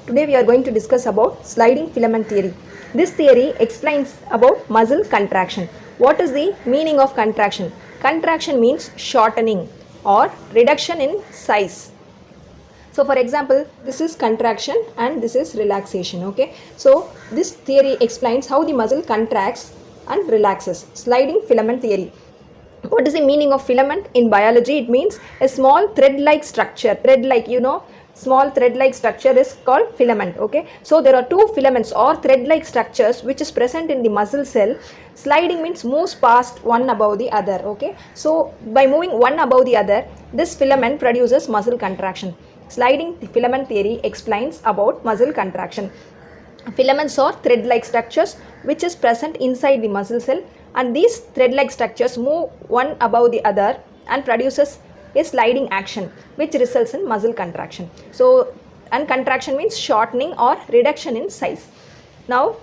Today we are going to discuss about sliding filament theory. This theory explains about muscle contraction. What is the meaning of contraction? Contraction means shortening or reduction in size. So for example, this is contraction and this is relaxation. Okay. So this theory explains how the muscle contracts and relaxes. Sliding filament theory. What is the meaning of filament in biology? It means a small thread-like structure. Thread-like, small thread-like structure is called filament. Okay. So there are two filaments or thread-like structures which is present in the muscle cell. Sliding means moves past one above the other. Okay. So by moving one above the other, this filament produces muscle contraction. Sliding filament theory explains about muscle contraction. Filaments are thread-like structures which is present inside the muscle cell, and these thread-like structures move one above the other and produces a sliding action which results in muscle contraction. So, and contraction means shortening or reduction in size. Now,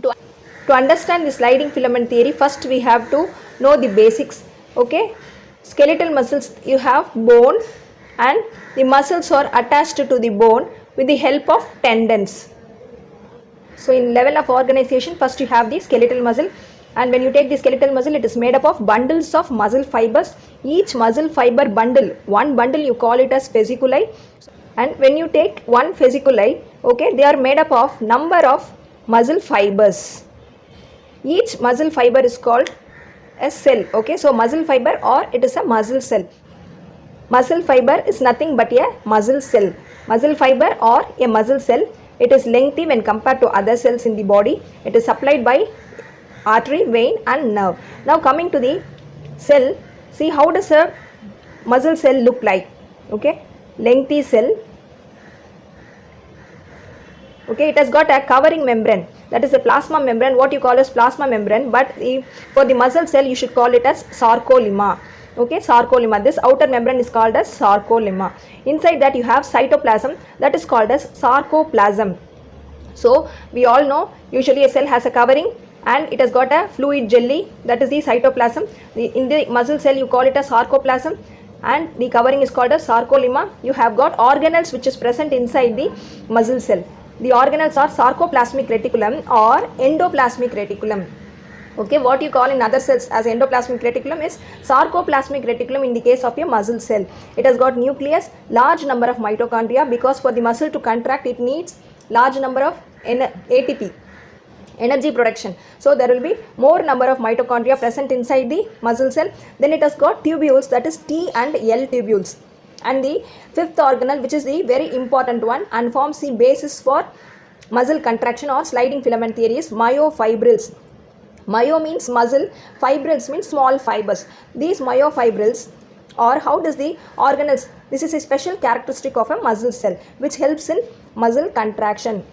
to understand the sliding filament theory, first we have to know the basics. Okay, skeletal muscles, you have bone and the muscles are attached to the bone with the help of tendons. So in level of organization, first you have the skeletal muscle, and when you take the skeletal muscle, it is made up of bundles of muscle fibers. Each muscle fiber bundle, one bundle you call it as fasciculi, and when you take one fasciculi, okay, they are made up of number of muscle fibers. Each muscle fiber is called a cell. Okay, so muscle fiber or it is a muscle cell. Muscle fiber is nothing but a muscle cell. Muscle fiber or a muscle cell, it is lengthy when compared to other cells in the body. It is supplied by artery, vein and nerve. Now coming to the cell, see how does a muscle cell look like? Okay, lengthy cell. Okay, it has got a covering membrane, that is a plasma membrane, what you call as plasma membrane, but for the muscle cell you should call it as sarcolemma. Okay, sarcolemma. This outer membrane is called as sarcolemma. Inside that you have cytoplasm, that is called as sarcoplasm. So we all know usually a cell has a covering and it has got a fluid jelly, that is the cytoplasm. In the muscle cell you call it as sarcoplasm and the covering is called as sarcolemma. You have got organelles which is present inside the muscle cell. The organelles are sarcoplasmic reticulum or endoplasmic reticulum. Okay, what you call in other cells as endoplasmic reticulum is sarcoplasmic reticulum in the case of a muscle cell. It has got nucleus, large number of mitochondria, because for the muscle to contract it needs large number of ATP, energy production. So there will be more number of mitochondria present inside the muscle cell. Then it has got tubules, that is T and L tubules. And the fifth organelle, which is the very important one and forms the basis for muscle contraction or sliding filament theory, is myofibrils. Myo means muscle, fibrils means small fibers. These myofibrils, or how does the organelles, this is a special characteristic of a muscle cell which helps in muscle contraction.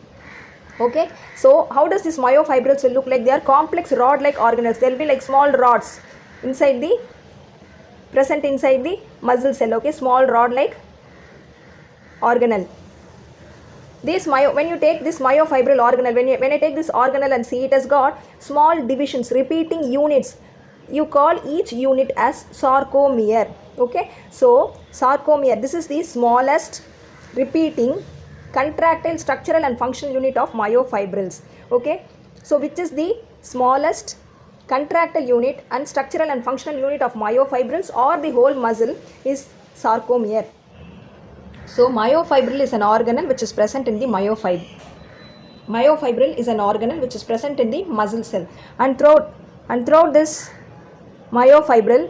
Okay, so how does this myofibrils will look like? They are complex rod-like organelles. They will be like small rods present inside the muscle cell. Okay, small rod-like organelle. When you take this myofibril organelle, when I take this organelle and see, it has got small divisions, repeating units. You call each unit as sarcomere. Okay, so sarcomere, this is the smallest repeating contractile structural and functional unit of myofibrils. Okay, so which is the smallest contractile unit and structural and functional unit of myofibrils or the whole muscle is sarcomere. So myofibril is an organelle which is present in the myofibril is an organelle which is present in the muscle cell, and throughout this myofibril,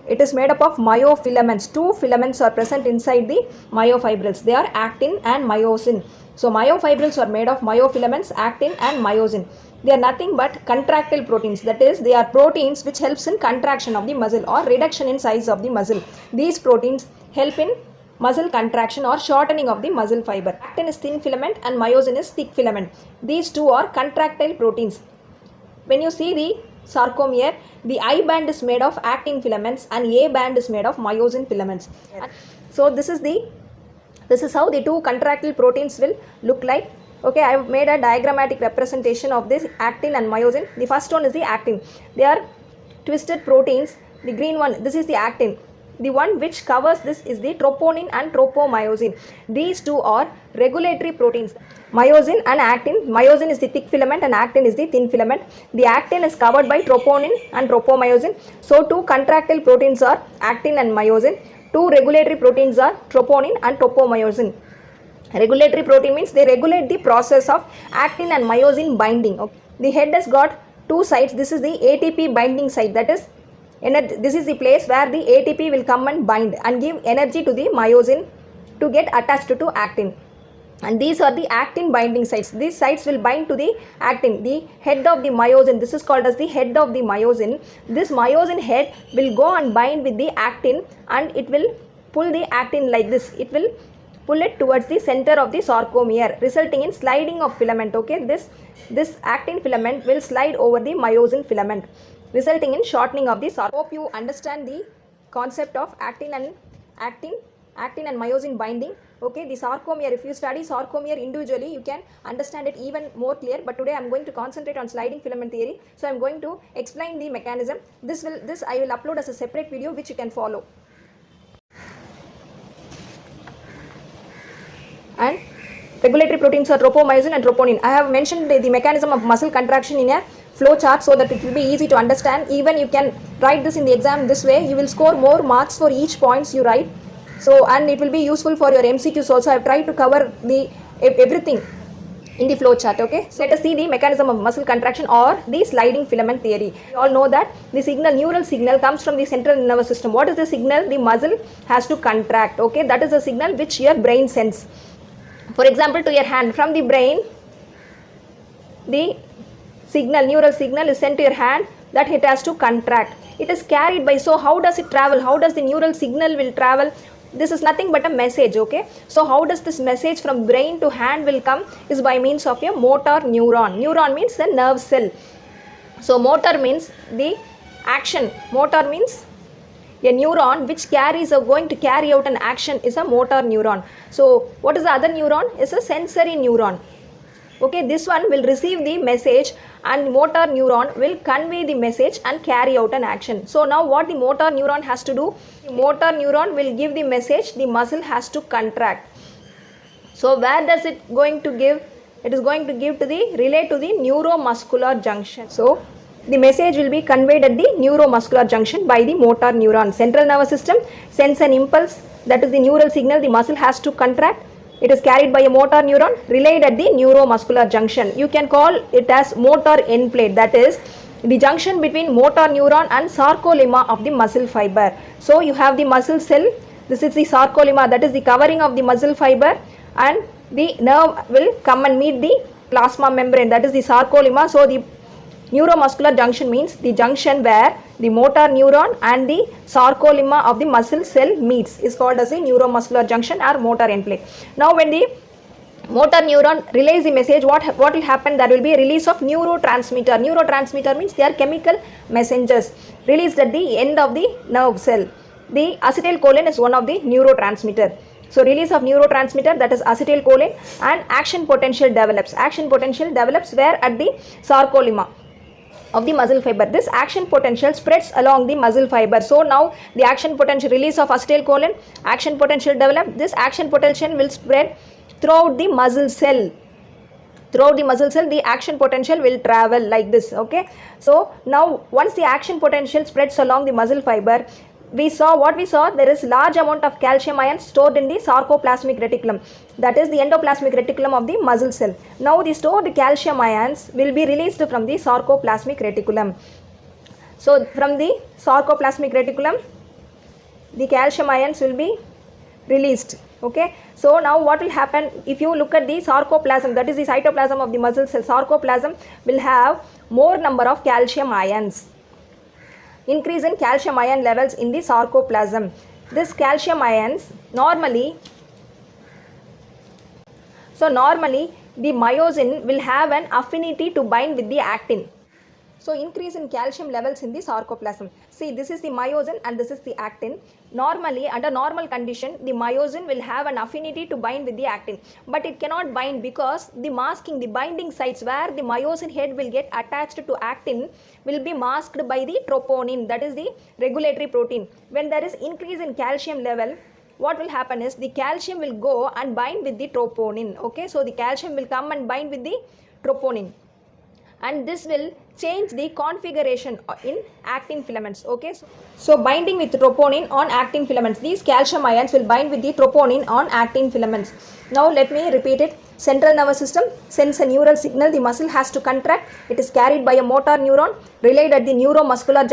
it is made up of myofilaments. Two filaments are present inside the myofibrils. They are actin and myosin. So myofibrils are made of myofilaments, actin and myosin. They are nothing but contractile proteins, that is they are proteins which helps in contraction of the muscle or reduction in size of the muscle. These proteins help in muscle contraction or shortening of the muscle fiber. Actin is thin filament and myosin is thick filament. These two are contractile proteins. When you see the sarcomere, the I band is made of actin filaments and A band is made of myosin filaments. So this is how the two contractile proteins will look like. Okay, I have made a diagrammatic representation of this actin and myosin. The first one is the actin. They are twisted proteins. The green one, this is the actin. The one which covers this is the troponin and tropomyosin. These two are regulatory proteins. Myosin and actin. Myosin is the thick filament and actin is the thin filament. The actin is covered by troponin and tropomyosin. So two contractile proteins are actin and myosin. Two regulatory proteins are troponin and tropomyosin. Regulatory protein means they regulate the process of actin and myosin binding. Okay. The head has got two sides. This is the ATP binding site, that is this is the place where the ATP will come and bind and give energy to the myosin to get attached to actin. And these are the actin binding sites. These sites will bind to the actin, the head of the myosin. This is called as the head of the myosin. This myosin head will go and bind with the actin and it will pull the actin like this. It will pull it towards the center of the sarcomere, resulting in sliding of filament. Okay, this actin filament will slide over the myosin filament, resulting in shortening of the sarcomere. Hope you understand the concept of actin and myosin binding. Okay, the sarcomere, if you study sarcomere individually, you can understand it even more clear. But today I am going to concentrate on sliding filament theory. So I am going to explain the mechanism. This I will upload as a separate video which you can follow. And regulatory proteins are tropomyosin and troponin. I have mentioned the mechanism of muscle contraction in a flow chart so that it will be easy to understand. Even you can write this in the exam this way. You will score more marks for each points you write. So, and it will be useful for your MCQs also. I have tried to cover everything in the flow chart. Okay, so let us see the mechanism of muscle contraction or the sliding filament theory. You all know that the neural signal comes from the central nervous system. What is the signal? The muscle has to contract. Okay, that is the signal which your brain sends. For example, to your hand, from the brain, the neural signal is sent to your hand that it has to contract. It is carried by, so how does it travel? How does the neural signal will travel? This is nothing but a message. Okay, so how does this message from brain to hand will come is by means of a motor neuron. Neuron means a nerve cell. So motor means the action. Motor means a neuron which going to carry out an action is a motor neuron. So what is the other neuron? Is a sensory neuron. Okay, this one will receive the message and motor neuron will convey the message and carry out an action. So now what the motor neuron has to do? The motor neuron will give the message, the muscle has to contract. So where does it going to give? It is going to give to the relay to the neuromuscular junction. So the message will be conveyed at the neuromuscular junction by the motor neuron. Central nervous system sends an impulse, that is the neural signal, the muscle has to contract. It is carried by a motor neuron, relayed at the neuromuscular junction. You can call it as motor end plate, that is the junction between motor neuron and sarcolemma of the muscle fiber. So you have the muscle cell, this is the sarcolemma, that is the covering of the muscle fiber, and the nerve will come and meet the plasma membrane, that is the sarcolemma. So the neuromuscular junction means the junction where the motor neuron and the sarcolemma of the muscle cell meets is called as a neuromuscular junction or motor end plate. Now when the motor neuron relays the message, what will happen? There will be a release of neurotransmitter. Neurotransmitter means they are chemical messengers released at the end of the nerve cell. The acetylcholine is one of the neurotransmitter. So release of neurotransmitter, that is acetylcholine, and action potential develops. Action potential develops where? At the sarcolemma of the muscle fiber. This action potential spreads along the muscle fiber. So now the action potential, release of acetylcholine, action potential develop. This action potential will spread throughout the muscle cell. Throughout the muscle cell, the action potential will travel like this. Okay, so now once the action potential spreads along the muscle fiber, we saw there is large amount of calcium ions stored in the sarcoplasmic reticulum, that is the endoplasmic reticulum of the muscle cell. Now the stored calcium ions will be released from the sarcoplasmic reticulum. So from the sarcoplasmic reticulum, the calcium ions will be released. Okay, so now what will happen? If you look at the sarcoplasm, that is the cytoplasm of the muscle cell, sarcoplasm will have more number of calcium ions. Increase in calcium ion levels in the sarcoplasm. This calcium ions normally the myosin will have an affinity to bind with the actin. So increase in calcium levels in the sarcoplasm. See, this is the myosin and this is the actin. Normally, under normal condition, the myosin will have an affinity to bind with the actin, but it cannot bind because the masking, the binding sites where the myosin head will get attached to actin will be masked by the troponin, that is the regulatory protein. When there is increase in calcium level, what will happen is the calcium will go and bind with the troponin. Okay, so the calcium will come and bind with the troponin, and this will change the configuration in actin filaments. Okay, so binding with troponin on actin filaments, these calcium ions will bind with the troponin on actin filaments. Now let me repeat it. Central nervous system sends a neural signal, the muscle has to contract, it is carried by a motor neuron, relayed at the neuromuscular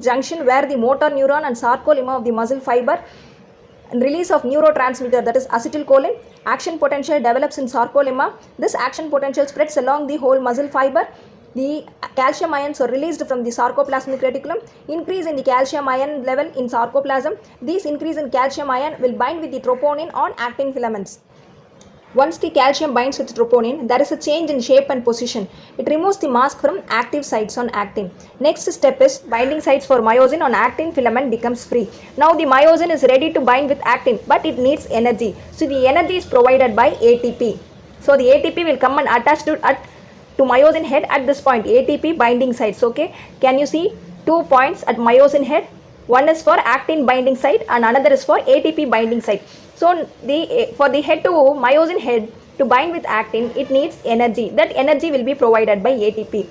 junction where the motor neuron and sarcolemma of the muscle fiber, and release of neurotransmitter, that is acetylcholine. Action potential develops in sarcolemma. This action potential spreads along the whole muscle fiber. The calcium ions are released from the sarcoplasmic reticulum. Increase in the calcium ion level in sarcoplasm. This increase in calcium ion will bind with the troponin on actin filaments. Once the calcium binds with troponin, there is a change in shape and position. It removes the mask from active sites on actin. Next step is binding sites for myosin on actin filament becomes free. Now the myosin is ready to bind with actin, but it needs energy. So the energy is provided by ATP. So the ATP will come and attach to myosin head at this point. ATP binding sites. Okay, can you see 2 points at myosin head? One is for actin binding site and another is for ATP binding site. So for the head to myosin head to bind with actin, it needs energy. That energy will be provided by ATP.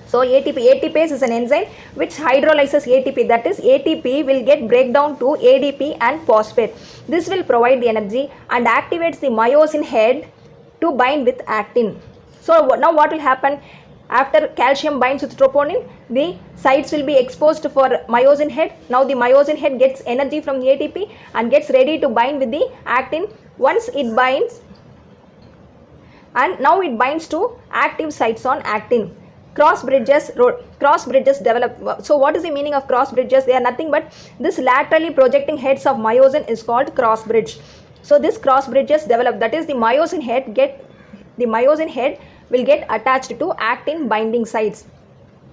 So ATPase is an enzyme which hydrolyzes ATP. That is, ATP will get breakdown to ADP and phosphate. This will provide the energy and activates the myosin head to bind with actin. So now what will happen? After calcium binds with troponin, the sites will be exposed for myosin head. Now the myosin head gets energy from the ATP and gets ready to bind with the actin. Once it binds, and now it binds to active sites on actin. Cross bridges develop. So what is the meaning of cross bridges? They are nothing but this laterally projecting heads of myosin is called cross bridge. So this cross bridges develop, that is the myosin head will get attached to actin binding sites.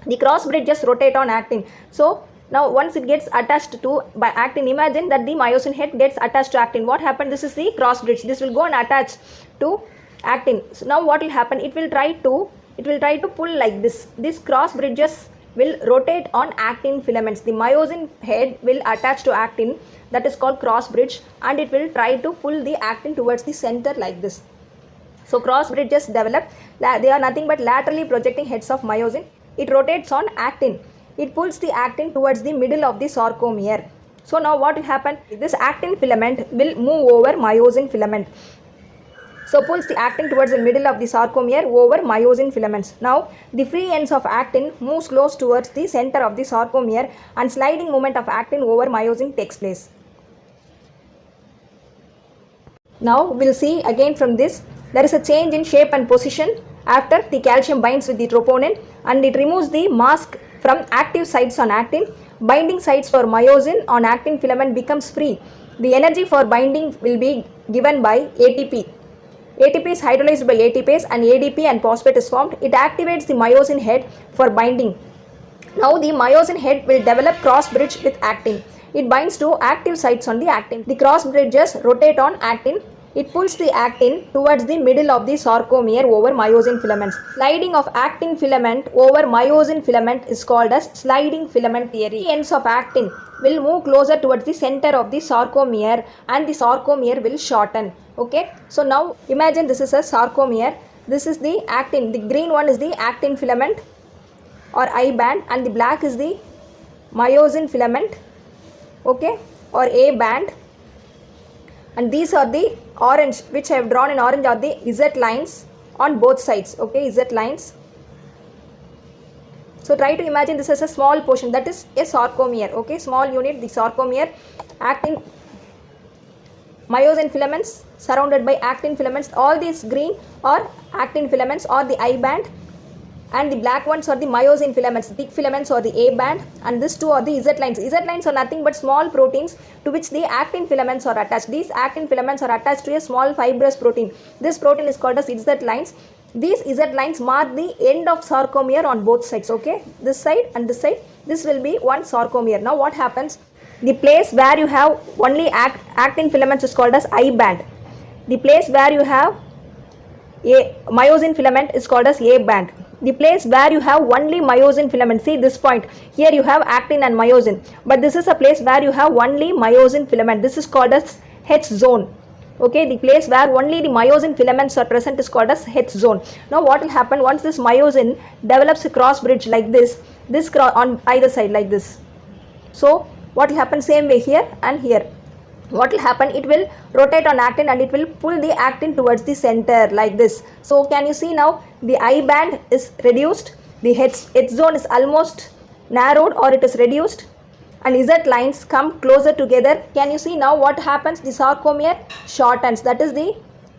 The cross bridges rotate on actin. So now once it gets attached to by actin, imagine that the myosin head gets attached to actin. What happened? This is the cross bridge. This will go and attach to actin. So now what will happen? It will try to pull like this. These cross bridges will rotate on actin filaments. The myosin head will attach to actin, that is called cross bridge, and it will try to pull the actin towards the center like this. So cross bridges develop. They are nothing but laterally projecting heads of myosin. It rotates on actin. It pulls the actin towards the middle of the sarcomere. So now what will happen? This actin filament will move over myosin filament. So pulls the actin towards the middle of the sarcomere over myosin filaments. Now the free ends of actin moves close towards the center of the sarcomere and sliding movement of actin over myosin takes place. Now we'll see again from this. There is a change in shape and position after the calcium binds with the troponin and it removes the mask from active sites on actin. Binding sites for myosin on actin filament becomes free. The energy for binding will be given by ATP. ATP is hydrolyzed by ATPase and ADP and phosphate is formed. It activates the myosin head for binding. Now the myosin head will develop cross bridge with actin. It binds to active sites on the actin. The cross bridges rotate on actin. It pulls the actin towards the middle of the sarcomere over myosin filaments. Sliding of actin filament over myosin filament is called as sliding filament theory. The ends of actin will move closer towards the center of the sarcomere and the sarcomere will shorten. Okay, so now imagine this is a sarcomere. This is the actin. The green one is the actin filament or I band and the black is the myosin filament. Okay, or A band. And these are the orange, which I have drawn in orange, are the Z lines on both sides. Okay, Z lines. So try to imagine this as a small portion, that is a sarcomere. Okay, small unit, the sarcomere. Actin, myosin filaments surrounded by actin filaments. All these green are actin filaments or the I band, and the black ones are the myosin filaments, thick filaments or the A band, and these two are the Z lines. Z lines are nothing but small proteins to which the actin filaments are attached. These actin filaments are attached to a small fibrous protein. This protein is called as Z lines. These Z lines mark the end of sarcomere on both sides, okay? This side and this side, this will be one sarcomere. Now what happens? The place where you have only actin filaments is called as I band. The place where you have a myosin filament is called as A band. The place where you have only myosin filament, see this point, here you have actin and myosin, but this is a place where you have only myosin filament. This is called as H zone. Okay, the place where only the myosin filaments are present is called as H zone. Now what will happen once this myosin develops a cross bridge like this on either side like this. So what will happen? Same way here and here. What will happen? It will rotate on actin and it will pull the actin towards the center like this. So can you see now the I band is reduced, the H zone is almost narrowed or it is reduced, and Z lines come closer together. Can you see now what happens? The sarcomere shortens, that is the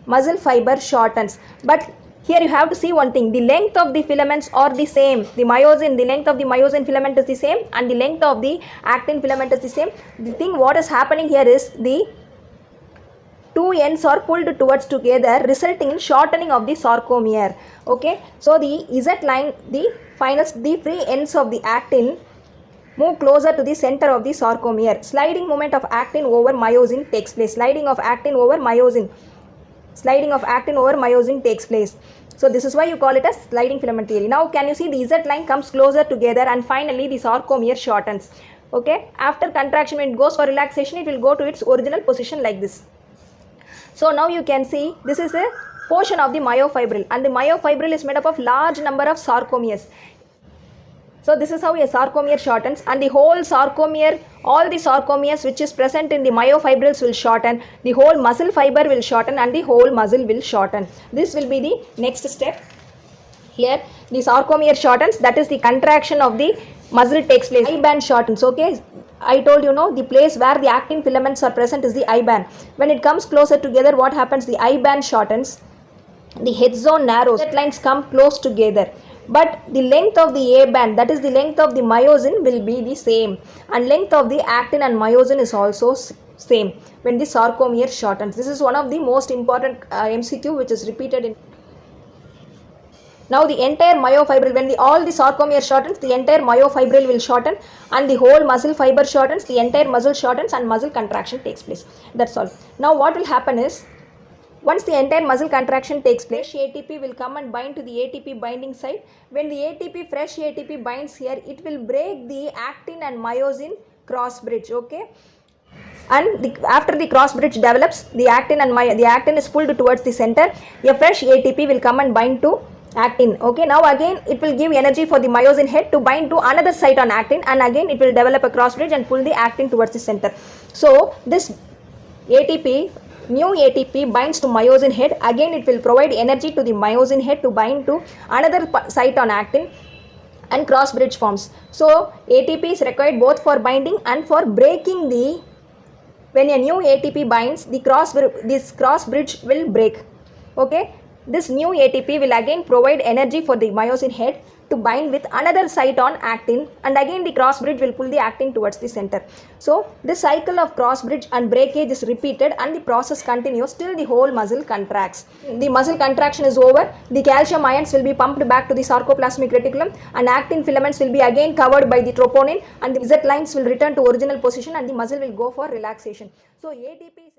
muscle fiber shortens. But here you have to see one thing, the length of the filaments are the same. The length of the myosin filament is the same and the length of the actin filament is the same. The thing what is happening here is the two ends are pulled towards together, resulting in shortening of the sarcomere. Okay, so the Z line, the free ends of the actin move closer to the center of the sarcomere. Sliding movement of actin over myosin takes place. Sliding of actin over myosin takes place. So this is why you call it as sliding filament theory. Now can you see the Z line comes closer together and finally the sarcomere shortens. Okay, after contraction, when it goes for relaxation, it will go to its original position like this. So now you can see this is a portion of the myofibril, and the myofibril is made up of large number of sarcomeres. So this is how a sarcomere shortens, and the whole sarcomere, all the sarcomeres which is present in the myofibrils will shorten, the whole muscle fiber will shorten, and the whole muscle will shorten. This will be the next step. Here the sarcomere shortens, that is the contraction of the muscle takes place. I band shortens, okay. I told you the place where the actin filaments are present is the I band. When it comes closer together, what happens? The I band shortens, the H zone narrows, Z lines come close together. But the length of the A band, that is the length of the myosin, will be the same, and length of the actin and myosin is also same when the sarcomere shortens. This is one of the most important MCQ which is repeated in. Now the entire myofibril, when all the sarcomere shortens, the entire myofibril will shorten, and the whole muscle fiber shortens, the entire muscle shortens, and muscle contraction takes place. That's all. Now what will happen is, once the entire muscle contraction takes place, ATP will come and bind to the ATP binding site. When the fresh ATP binds here, it will break the actin and myosin cross bridge, okay? And after the cross bridge develops, the actin is pulled towards the center. A fresh ATP will come and bind to actin, okay? Now again it will give energy for the myosin head to bind to another site on actin, and again it will develop a cross bridge and pull the actin towards the center. So this new ATP binds to myosin head. Again it will provide energy to the myosin head to bind to another site on actin, and cross bridge forms. So ATP is required both for binding and for breaking the. When a new ATP binds, this cross bridge will break, okay? This new ATP will again provide energy for the myosin head to bind with another site on actin, and again the cross bridge will pull the actin towards the center. So this cycle of cross bridge and breakage is repeated, and the process continues till the whole muscle contracts. The muscle contraction is over, the calcium ions will be pumped back to the sarcoplasmic reticulum, and actin filaments will be again covered by the troponin, and the Z lines will return to original position, and the muscle will go for relaxation. So ATP is